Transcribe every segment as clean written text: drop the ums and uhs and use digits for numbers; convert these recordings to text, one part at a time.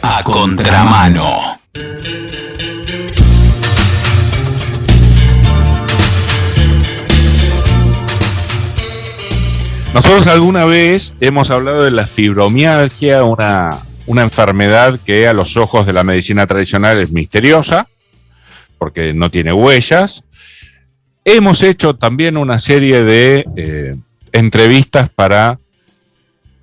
A Contramano. Nosotros alguna vez hemos hablado de la fibromialgia, una enfermedad que a los ojos de la medicina tradicional es misteriosa, porque no tiene huellas. Hemos hecho también una serie de entrevistas para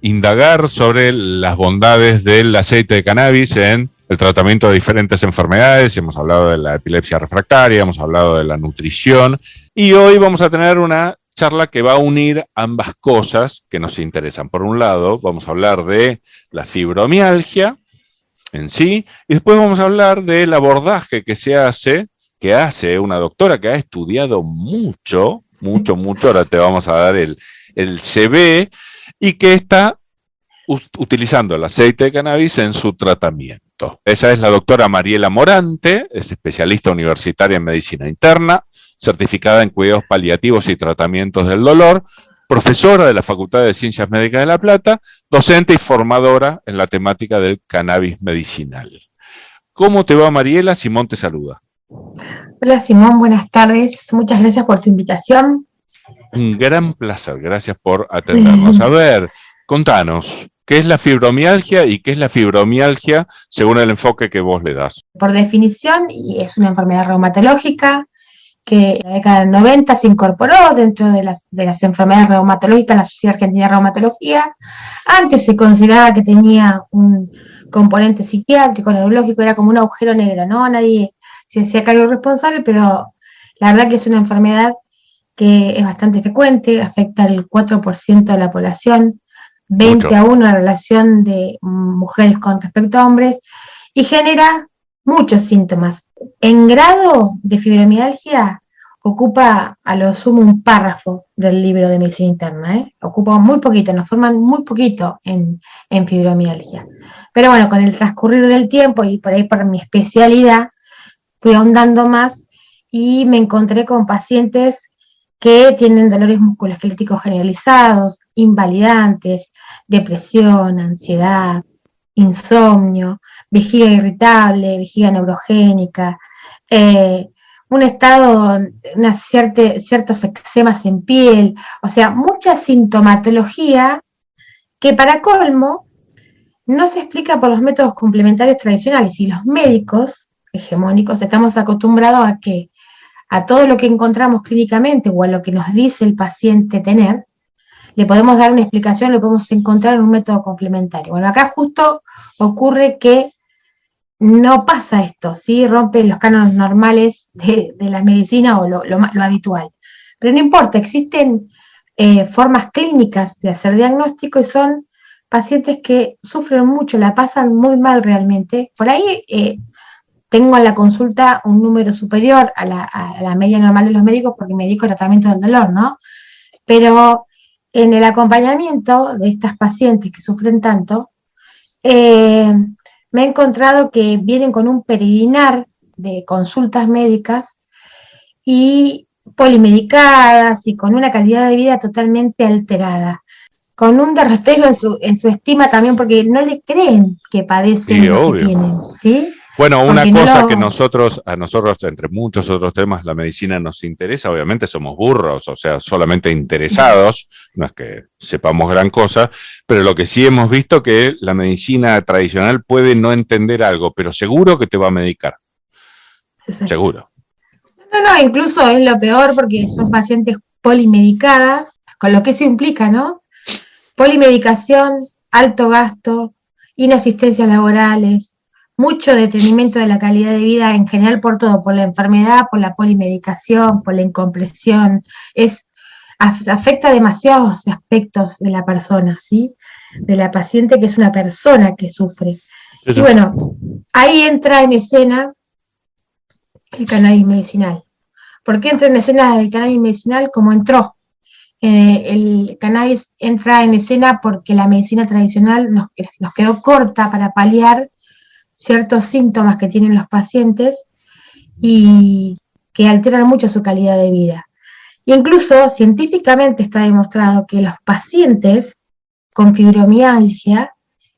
indagar sobre las bondades del aceite de cannabis en el tratamiento de diferentes enfermedades. Hemos hablado de la epilepsia refractaria, hemos hablado de la nutrición, y hoy vamos a tener una charla que va a unir ambas cosas que nos interesan. Por un lado, vamos a hablar de la fibromialgia en sí, y después vamos a hablar del abordaje que hace una doctora que ha estudiado mucho, ahora te vamos a dar el CV, y que está utilizando el aceite de cannabis en su tratamiento. Esa es la doctora Mariela Morante, es especialista universitaria en medicina interna, certificada en cuidados paliativos y tratamientos del dolor, profesora de la Facultad de Ciencias Médicas de La Plata, docente y formadora en la temática del cannabis medicinal. ¿Cómo te va, Mariela? Simón te saluda. Hola, Simón, buenas tardes. Muchas gracias por tu invitación. Un gran placer, gracias por atendernos. A ver, contanos, ¿qué es la fibromialgia y qué es la fibromialgia según el enfoque que vos le das? Por definición, es una enfermedad reumatológica que en la década del 90 se incorporó dentro de las enfermedades reumatológicas en la Sociedad Argentina de Reumatología. Antes se consideraba que tenía un componente psiquiátrico, neurológico, era como un agujero negro, ¿no? Nadie se hacía cargo responsable, pero la verdad que es una enfermedad que es bastante frecuente, afecta al 4% de la población, 20-1 la relación de mujeres con respecto a hombres, y genera muchos síntomas. En grado de fibromialgia ocupa a lo sumo un párrafo del libro de medicina interna, ocupa muy poquito, nos forman muy poquito en fibromialgia. Pero bueno, con el transcurrir del tiempo y por ahí por mi especialidad, fui ahondando más y me encontré con pacientes que tienen dolores musculoesqueléticos generalizados, invalidantes, depresión, ansiedad, insomnio, vejiga irritable, vejiga neurogénica, un estado, ciertos eczemas en piel, o sea, mucha sintomatología que para colmo no se explica por los métodos complementarios tradicionales, y los médicos hegemónicos estamos acostumbrados a que a todo lo que encontramos clínicamente o a lo que nos dice el paciente tener, le podemos dar una explicación, lo podemos encontrar en un método complementario. Bueno, acá justo ocurre que no pasa esto, ¿sí? Rompe los cánones normales de la medicina o lo habitual. Pero no importa, existen formas clínicas de hacer diagnóstico y son pacientes que sufren mucho, la pasan muy mal realmente. Por ahí tengo en la consulta un número superior a la media normal de los médicos porque me dedico al tratamiento del dolor, ¿no? Pero en el acompañamiento de estas pacientes que sufren tanto, me he encontrado que vienen con un peregrinar de consultas médicas y polimedicadas y con una calidad de vida totalmente alterada, con un derrotero en su estima también porque no le creen que padecen lo que tienen, ¿sí? Bueno, una cosa que a nosotros, entre muchos otros temas, la medicina nos interesa, obviamente somos burros, o sea, solamente interesados, no es que sepamos gran cosa, pero lo que sí hemos visto que la medicina tradicional puede no entender algo, pero seguro que te va a medicar. Exacto. Seguro. No, incluso es lo peor porque son pacientes polimedicadas, con lo que eso implica, ¿no? Polimedicación, alto gasto, inasistencias laborales, mucho detenimiento de la calidad de vida en general por todo, por la enfermedad, por la polimedicación, por la incompresión, afecta demasiados aspectos de la persona, ¿sí? De la paciente, que es una persona que sufre. Eso. Y bueno, ahí entra en escena el cannabis medicinal. ¿Por qué entra en escena el cannabis medicinal? Como entró. El cannabis entra en escena porque la medicina tradicional nos quedó corta para paliar ciertos síntomas que tienen los pacientes y que alteran mucho su calidad de vida. Incluso científicamente está demostrado que los pacientes con fibromialgia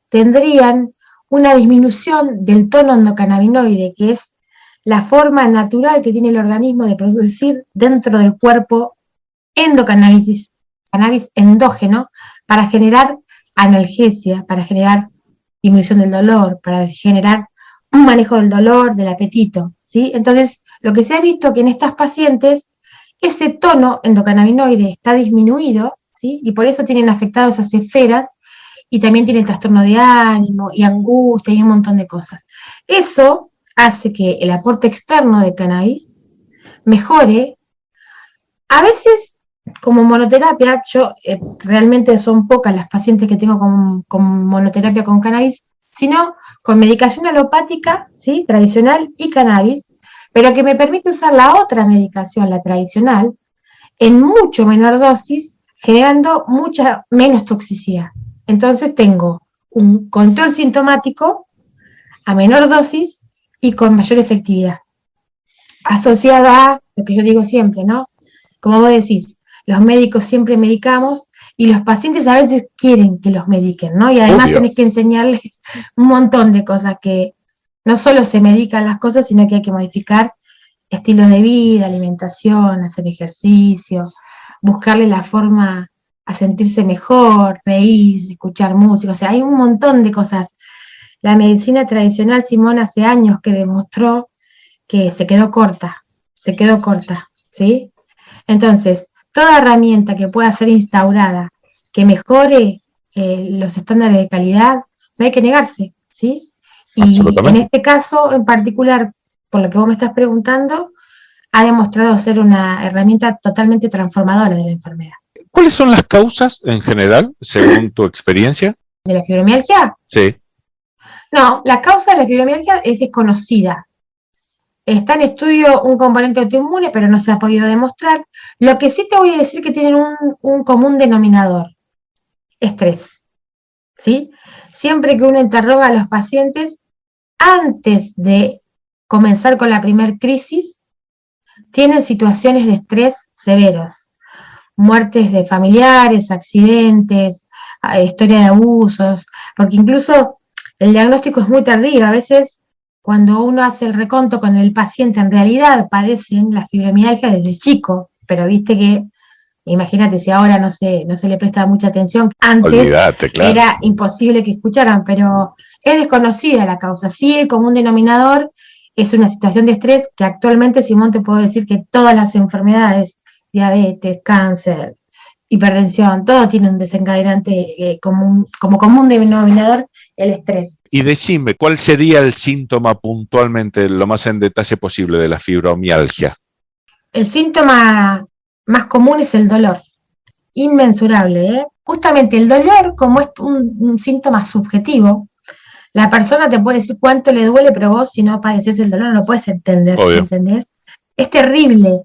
tendrían una disminución del tono endocannabinoide, que es la forma natural que tiene el organismo de producir dentro del cuerpo endocannabis, cannabis endógeno, para generar analgesia, para generar disminución del dolor, para generar un manejo del dolor, del apetito, ¿sí? Entonces, lo que se ha visto que en estas pacientes, ese tono endocannabinoide está disminuido, ¿sí? Y por eso tienen afectadas esas esferas, y también tienen trastorno de ánimo, y angustia, y un montón de cosas. Eso hace que el aporte externo de cannabis mejore. A veces, como monoterapia, yo realmente son pocas las pacientes que tengo con monoterapia con cannabis, sino con medicación alopática, ¿sí? Tradicional y cannabis, pero que me permite usar la otra medicación, la tradicional, en mucho menor dosis, generando mucha menos toxicidad. Entonces tengo un control sintomático a menor dosis y con mayor efectividad, asociada a lo que yo digo siempre, ¿no? Como vos decís, los médicos siempre medicamos y los pacientes a veces quieren que los mediquen, ¿no? Y además Obvio. tenés que enseñarles un montón de cosas, que no solo se medican las cosas, sino que hay que modificar estilos de vida, alimentación, hacer ejercicio, buscarle la forma a sentirse mejor, reír, escuchar música, o sea, hay un montón de cosas. La medicina tradicional, Simón, hace años que demostró que se quedó corta, ¿sí? Entonces, toda herramienta que pueda ser instaurada, que mejore los estándares de calidad, no hay que negarse, ¿sí? Y en este caso en particular, por lo que vos me estás preguntando, ha demostrado ser una herramienta totalmente transformadora de la enfermedad. ¿Cuáles son las causas en general, según tu experiencia? ¿De la fibromialgia? Sí. No, la causa de la fibromialgia es desconocida. Está en estudio un componente autoinmune, pero no se ha podido demostrar. Lo que sí te voy a decir que tienen un común denominador: estrés, ¿sí? Siempre que uno interroga a los pacientes, antes de comenzar con la primer crisis, tienen situaciones de estrés severos. Muertes de familiares, accidentes, historia de abusos, porque incluso el diagnóstico es muy tardío. A veces, cuando uno hace el reconto con el paciente, en realidad padecen la fibromialgia desde chico, pero viste que, imagínate si ahora no se le presta mucha atención. Antes Olvídate, claro, era imposible que escucharan, pero es desconocida la causa. Sí, el común denominador es una situación de estrés que actualmente, Simón, te puedo decir que todas las enfermedades, diabetes, cáncer, hipertensión, todo tiene un desencadenante como común denominador, el estrés. Y decime, ¿cuál sería el síntoma puntualmente, lo más en detalle posible, de la fibromialgia? El síntoma más común es el dolor, inmensurable, ¿eh? Justamente el dolor, como es un síntoma subjetivo, la persona te puede decir cuánto le duele, pero vos, si no padeces el dolor, no lo puedes entender, ¿entendés? Es terrible.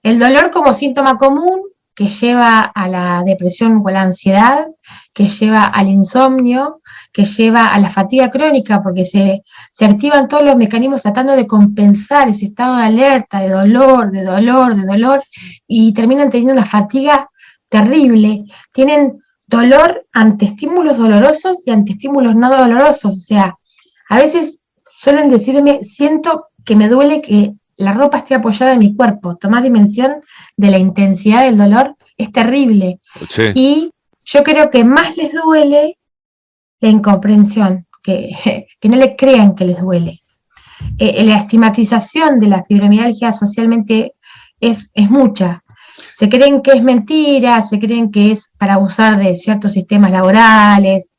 El dolor como síntoma común, que lleva a la depresión o a la ansiedad, que lleva al insomnio, que lleva a la fatiga crónica, porque se activan todos los mecanismos tratando de compensar ese estado de alerta, de dolor, y terminan teniendo una fatiga terrible. Tienen dolor ante estímulos dolorosos y ante estímulos no dolorosos. O sea, a veces suelen decirme, siento que me duele que la ropa esté apoyada en mi cuerpo. Tomás dimensión de la intensidad del dolor, es terrible. Sí. Y yo creo que más les duele la incomprensión, que no le crean que les duele. La estigmatización de la fibromialgia socialmente es mucha. Se creen que es mentira, se creen que es para abusar de ciertos sistemas laborales.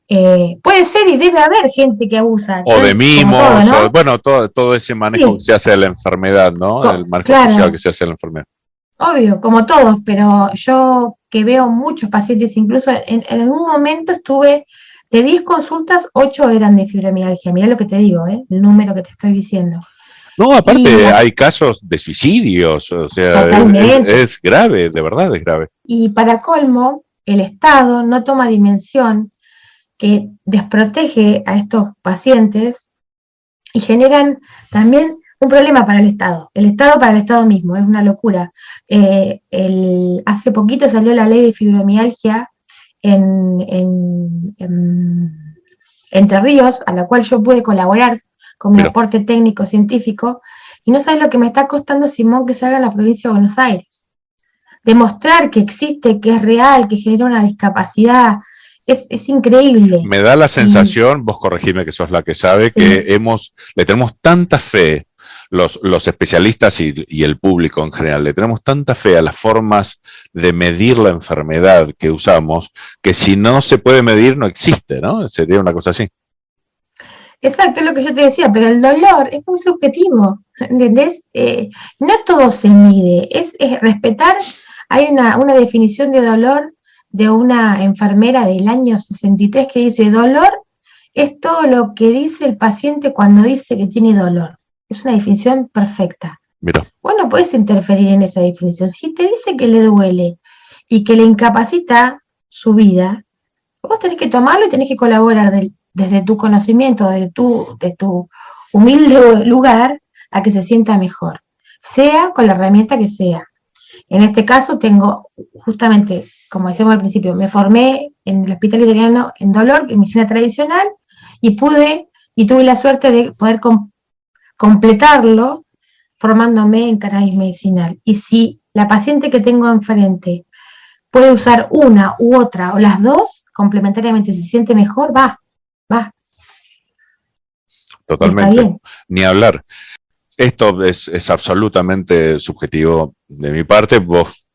Puede ser, y debe haber gente que abusa. O de mimos, todo, ¿no? o, bueno, todo ese manejo que se hace de la enfermedad, ¿no? El manejo social que se hace de la enfermedad. Obvio, como todos, pero yo que veo muchos pacientes, incluso en algún momento estuve, de 10 consultas, 8 eran de fibromialgia. Mirá lo que te digo, el número que te estoy diciendo. No, aparte hay casos de suicidios, o sea, es grave, de verdad es grave. Y para colmo, el Estado no toma dimensión, que desprotege a estos pacientes y generan también un problema para el Estado para el Estado mismo, es una locura. Hace poquito salió la ley de fibromialgia en Entre Ríos, a la cual yo pude colaborar con mi Pero, aporte técnico científico, y no sabes lo que me está costando, Simón, que salga en la provincia de Buenos Aires. Demostrar que existe, que es real, que genera una discapacidad, es increíble. me da la Y sensación, vos corregime que sos la que sabe, sí, que le tenemos tanta fe, los especialistas y el público en general, le tenemos tanta fe a las formas de medir la enfermedad que usamos, que si no se puede medir, no existe, ¿no? Sería una cosa así. exacto, es lo que yo te decía, pero el dolor es muy subjetivo, ¿entendés? No todo se mide, es respetar. Hay una definición de dolor de una enfermera del año 63 que dice, dolor es todo lo que dice el paciente cuando dice que tiene dolor. Es una definición perfecta. Mira, Vos no podés interferir en esa definición. Si te dice que le duele y que le incapacita su vida, vos tenés que tomarlo y tenés que colaborar desde tu conocimiento, de tu humilde lugar, a que se sienta mejor, sea con la herramienta que sea. En este caso tengo, justamente, como decíamos al principio, me formé en el Hospital Italiano en dolor, en medicina tradicional, y tuve la suerte de poder completarlo formándome en cannabis medicinal. Y si la paciente que tengo enfrente puede usar una u otra o las dos complementariamente, se siente mejor, va, y está totalmente. bien. Ni hablar. Esto es absolutamente subjetivo de mi parte, vos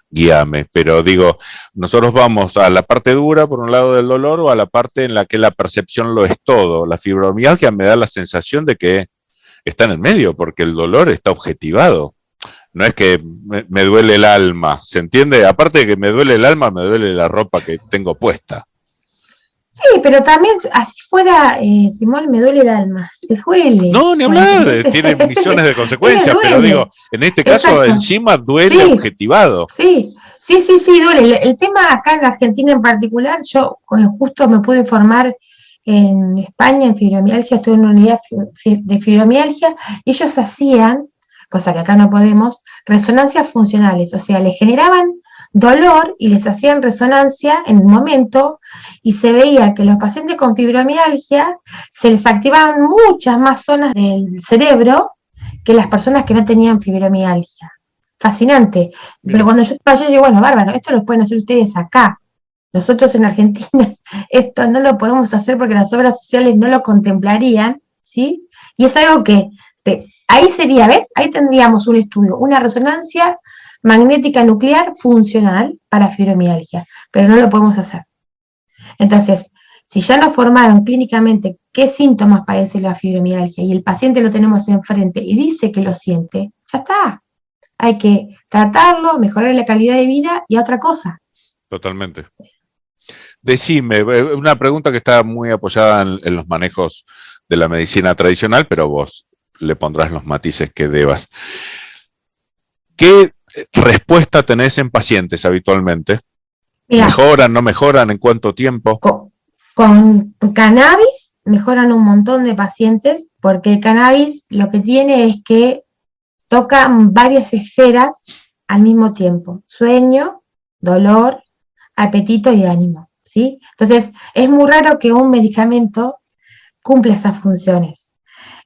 guíame, pero digo, nosotros vamos a la parte dura, por un lado del dolor, o a la parte en la que la percepción lo es todo. La fibromialgia me da la sensación de que está en el medio, porque el dolor está objetivado. No es que me duele el alma, ¿se entiende? Aparte de que me duele el alma, me duele la ropa que tengo puesta. Sí, pero también, así fuera, Simón, me duele el alma, les duele. No, O ni sea, hablar, ¿entendés? tiene millones de Les consecuencias, pero digo, duele, en este caso exacto. encima duele Sí, objetivado. sí, duele. El tema acá en la Argentina en particular, yo justo me pude formar en España en fibromialgia, estuve en una unidad de fibromialgia, y ellos hacían, cosa que acá no podemos, resonancias funcionales, o sea, les generaban dolor y les hacían resonancia en el momento, y se veía que los pacientes con fibromialgia se les activaban muchas más zonas del cerebro que las personas que no tenían fibromialgia. Fascinante. Pero Mira, cuando yo estaba allá, yo digo, bueno, bárbaro, esto lo pueden hacer ustedes acá. Nosotros en Argentina esto no lo podemos hacer porque las obras sociales no lo contemplarían, ¿sí? Y es algo que ahí sería, ¿ves? Ahí tendríamos un estudio, una resonancia magnética nuclear funcional para fibromialgia, pero no lo podemos hacer. Entonces, si ya nos formaron clínicamente qué síntomas padece la fibromialgia y el paciente lo tenemos enfrente y dice que lo siente, ya está. Hay que tratarlo, mejorar la calidad de vida y otra cosa. totalmente. Decime, una pregunta que está muy apoyada en los manejos de la medicina tradicional, pero vos le pondrás los matices que debas. ¿Qué respuesta tenés en pacientes habitualmente? Mira, ¿Mejoran, no mejoran? ¿En cuánto tiempo? con cannabis mejoran un montón de pacientes porque el cannabis lo que tiene es que toca varias esferas al mismo tiempo: sueño, dolor, apetito y ánimo, ¿sí? Entonces, es muy raro que un medicamento cumpla esas funciones.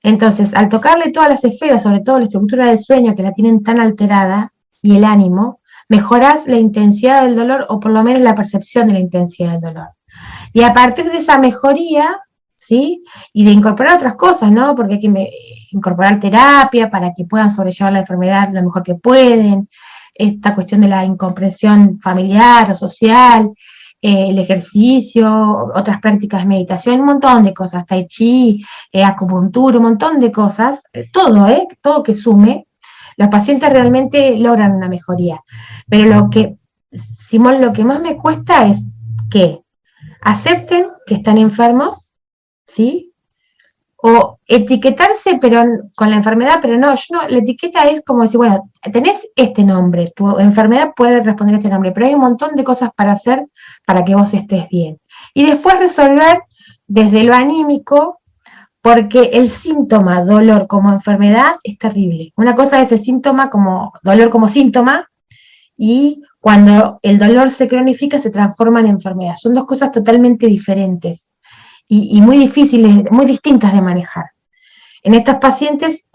Entonces, al tocarle todas las esferas, sobre todo la estructura del sueño que la tienen tan alterada y el ánimo, mejoras la intensidad del dolor o por lo menos la percepción de la intensidad del dolor. Y a partir de esa mejoría, ¿sí? Y de incorporar otras cosas, ¿no? Porque hay que incorporar terapia para que puedan sobrellevar la enfermedad lo mejor que pueden, esta cuestión de la incomprensión familiar o social, el ejercicio, otras prácticas de meditación, un montón de cosas, tai chi, acupuntura, un montón de cosas, todo que sume, los pacientes realmente logran una mejoría. Pero Simón, lo que más me cuesta es que acepten que están enfermos, ¿sí? O etiquetarse pero con la enfermedad, pero no, la etiqueta es como decir, bueno, tenés este nombre, tu enfermedad puede responder a este nombre, pero hay un montón de cosas para hacer para que vos estés bien. Y después resolver desde lo anímico, porque el síntoma dolor como enfermedad es terrible. Una cosa es el síntoma como dolor como síntoma, y cuando el dolor se cronifica se transforma en enfermedad. Son dos cosas totalmente diferentes. y muy difíciles, muy distintas de manejar. En estas pacientes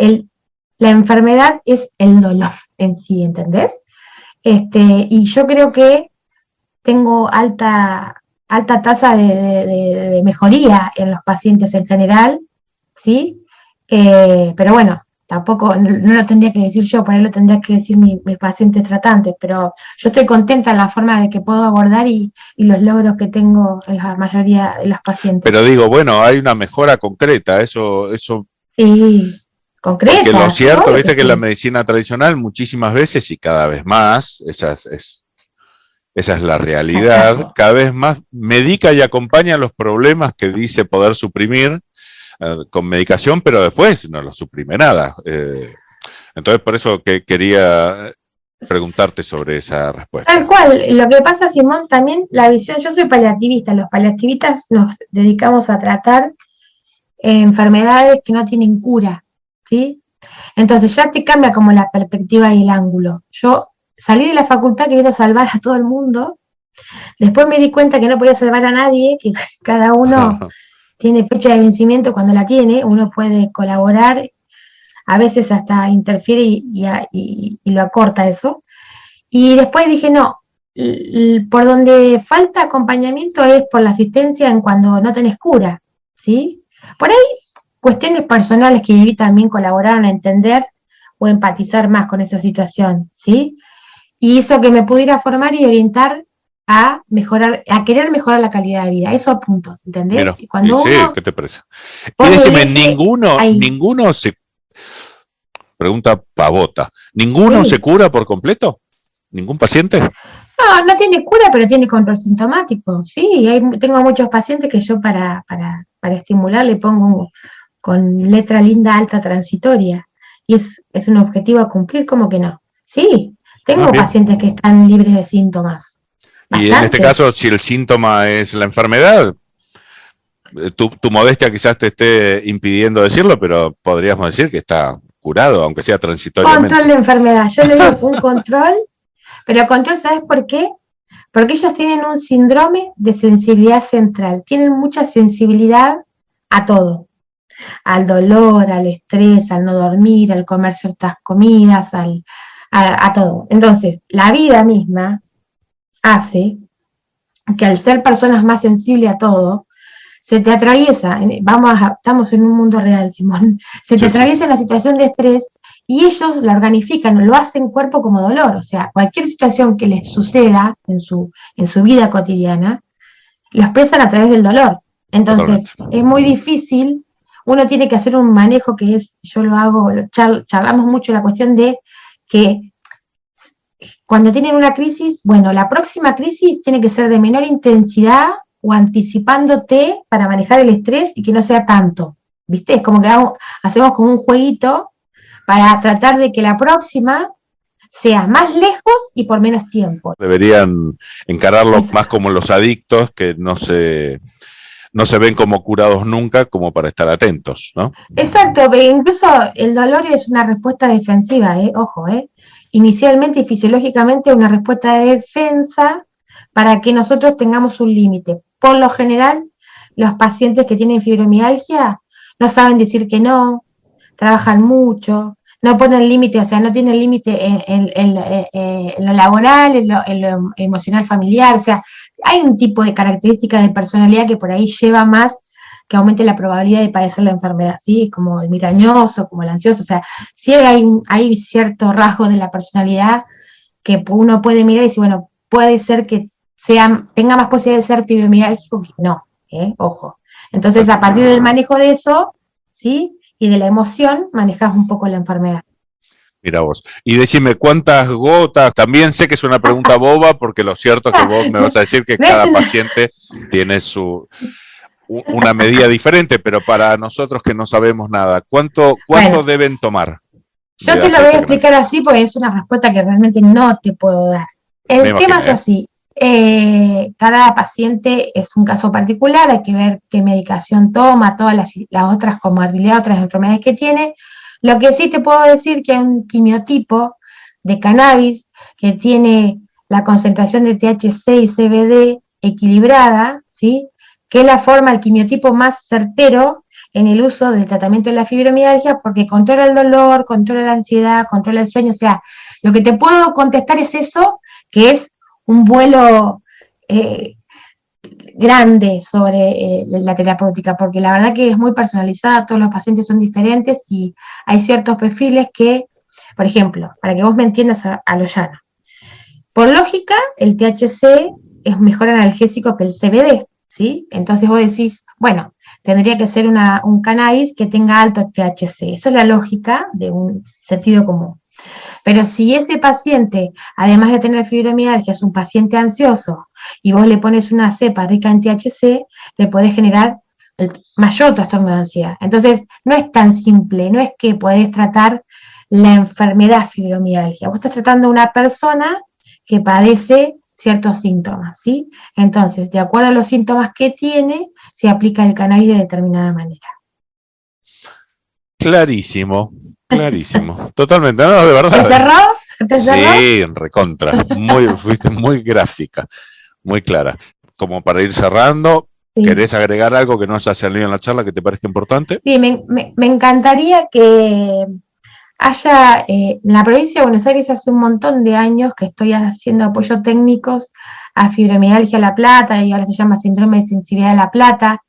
la enfermedad es el dolor en sí, ¿entendés? Y yo creo que tengo alta tasa de mejoría en los pacientes en general, ¿sí? Pero bueno, tampoco, no lo tendría que decir yo, por ahí lo tendría que decir mis pacientes tratantes, pero yo estoy contenta en la forma de que puedo abordar y los logros que tengo en la mayoría de los pacientes. Pero digo, bueno, hay una mejora concreta, eso sí, concreta. Porque lo cierto, sí, viste que la medicina tradicional muchísimas veces y cada vez más, esa es la realidad, cada vez más medica y acompaña los problemas que dice poder suprimir con medicación, pero después no los suprime nada. Entonces, por eso que quería preguntarte sobre esa respuesta. Tal cual, lo que pasa, Simón, también la visión, yo soy paliativista, los paliativistas nos dedicamos a tratar enfermedades que no tienen cura, ¿sí? Entonces ya te cambia como la perspectiva y el ángulo. Yo salí de la facultad queriendo salvar a todo el mundo, después me di cuenta que no podía salvar a nadie, que cada uno tiene fecha de vencimiento cuando la tiene, uno puede colaborar, a veces hasta interfiere y lo acorta eso. Y después dije, no, por donde falta acompañamiento es por la asistencia en cuando no tenés cura, ¿sí? Por ahí, cuestiones personales que viví también colaboraron a entender o empatizar más con esa situación, ¿sí? Y hizo que me pudiera formar y orientar a mejorar, a querer mejorar la calidad de vida. Eso apunto, ¿entendés? Mira, y cuando sí, uno, ¿qué te parece? Y decime, ninguno se... Pregunta pavota. ¿Ninguno se cura por completo? ¿Ningún paciente? No tiene cura, pero tiene control sintomático. Sí, tengo muchos pacientes que yo para estimular le pongo con letra linda alta transitoria. Y es un objetivo a cumplir, ¿cómo que no? Sí, tengo pacientes que están libres de síntomas. Y en este caso, si el síntoma es la enfermedad, tu modestia quizás te esté impidiendo decirlo, pero podríamos decir que está curado, aunque sea transitoriamente. Control de enfermedad, yo le digo un control, pero control, ¿sabes por qué? Porque ellos tienen un síndrome de sensibilidad central, tienen mucha sensibilidad a todo, al dolor, al estrés, al no dormir, al comer ciertas comidas, a todo. Entonces, la vida misma hace que al ser personas más sensibles a todo, se te atraviesa, estamos en un mundo real, Simón, se te atraviesa una situación de estrés y ellos la organifican, lo hacen cuerpo como dolor, o sea, cualquier situación que les suceda en su vida cotidiana, lo expresan a través del dolor. Entonces, es muy difícil, uno tiene que hacer un manejo que es, yo lo hago, charlamos mucho la cuestión de que cuando tienen una crisis, bueno, la próxima crisis tiene que ser de menor intensidad o anticipándote para manejar el estrés y que no sea tanto, ¿viste? Es como que hacemos como un jueguito para tratar de que la próxima sea más lejos y por menos tiempo. Deberían encararlo más como los adictos que no se ven como curados nunca, como para estar atentos, ¿no? Exacto, incluso el dolor es una respuesta defensiva, ojo, inicialmente y fisiológicamente una respuesta de defensa para que nosotros tengamos un límite. Por lo general, los pacientes que tienen fibromialgia no saben decir que no, trabajan mucho, no ponen límite, o sea, no tienen límite en lo laboral, en lo emocional familiar, o sea, hay un tipo de característica de personalidad que por ahí lleva más que aumente la probabilidad de padecer la enfermedad, ¿sí? Como el migrañoso, como el ansioso, o sea, sí hay cierto rasgo de la personalidad que uno puede mirar y decir, bueno, puede ser que tenga más posibilidad de ser fibromialgico que no, ojo. Entonces, a partir del manejo de eso, ¿sí? Y de la emoción, manejas un poco la enfermedad. Mira vos. Y decime, ¿cuántas gotas? También sé que es una pregunta boba, porque lo cierto es que vos me vas a decir que cada paciente tiene una medida diferente, pero para nosotros que no sabemos nada, ¿cuánto deben tomar? Yo te lo voy a explicar así, porque es una respuesta que realmente no te puedo dar. El tema es así. Cada paciente es un caso particular, hay que ver qué medicación toma, todas las otras comorbilidades, otras enfermedades que tiene. Lo que sí te puedo decir que hay un quimiotipo de cannabis que tiene la concentración de THC y CBD equilibrada, ¿sí? que es la forma, el quimiotipo más certero en el uso del tratamiento de la fibromialgia, porque controla el dolor, controla la ansiedad, controla el sueño. O sea, lo que te puedo contestar es eso, que es un vuelo grande sobre la terapéutica, porque la verdad que es muy personalizada, todos los pacientes son diferentes y hay ciertos perfiles que, por ejemplo, para que vos me entiendas a lo llano, por lógica, el THC es mejor analgésico que el CBD, ¿sí? Entonces vos decís, bueno, tendría que ser un cannabis que tenga alto THC. Eso es la lógica de un sentido común. Pero si ese paciente, además de tener fibromialgia, es un paciente ansioso y vos le pones una cepa rica en THC, le podés generar el mayor trastorno de ansiedad. Entonces, no es tan simple, no es que podés tratar la enfermedad fibromialgia. Vos estás tratando a una persona que padece ciertos síntomas, ¿sí? Entonces, de acuerdo a los síntomas que tiene, se aplica el cannabis de determinada manera. Clarísimo, clarísimo. Totalmente, no, de verdad. ¿Te cerró? ¿Te cerró? Sí, recontra. Fuiste muy gráfica, muy clara. Como para ir cerrando, Sí. ¿querés agregar algo que no se haya salido en la charla que te parezca importante? Sí, me encantaría que haya, en la provincia de Buenos Aires hace un montón de años que estoy haciendo apoyo técnicos a fibromialgia La Plata, y ahora se llama síndrome de sensibilidad de La Plata,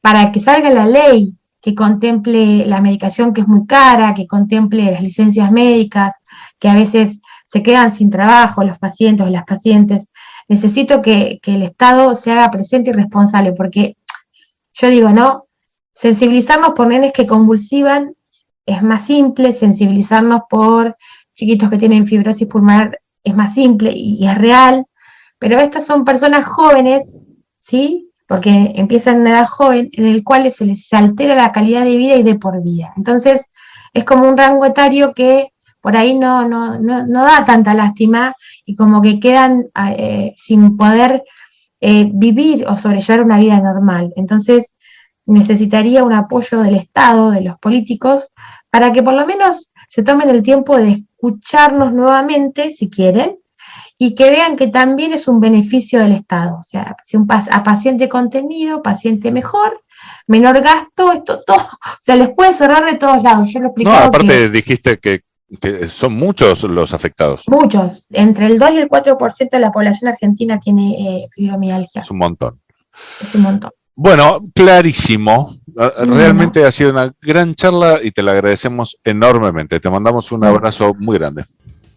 para que salga la ley que contemple la medicación, que es muy cara, que contemple las licencias médicas, que a veces se quedan sin trabajo los pacientes o las pacientes. Necesito que el Estado se haga presente y responsable, porque yo digo, ¿no? Sensibilizarnos por nenes que convulsivan es más simple, sensibilizarnos por chiquitos que tienen fibrosis pulmonar es más simple y es real, pero estas son personas jóvenes, ¿sí? Porque empiezan en una edad joven, en el cual se les altera la calidad de vida y de por vida. Entonces, es como un rango etario que por ahí no da tanta lástima y como que quedan sin poder vivir o sobrellevar una vida normal. Entonces, necesitaría un apoyo del Estado, de los políticos, para que por lo menos se tomen el tiempo de escucharnos nuevamente, si quieren, y que vean que también es un beneficio del Estado. O sea, si a paciente contenido, paciente mejor, menor gasto, esto todo, o sea, les puede cerrar de todos lados. Yo lo he No, explicado. aparte dijiste que son muchos los afectados. Muchos, entre el 2 y el 4% de la población argentina tiene fibromialgia. Es un montón. Es un montón. Bueno, clarísimo. Realmente ha sido una gran charla y te la agradecemos enormemente. Te mandamos un abrazo muy grande.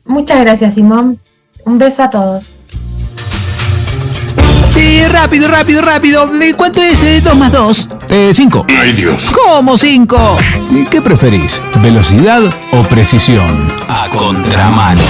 Muchas gracias, Simón. Un beso a todos. Rápido. ¿Cuánto es 2 más 2? 5. ¡Ay, Dios! ¿Cómo 5? ¿Qué preferís? ¿Velocidad o precisión? A contramano.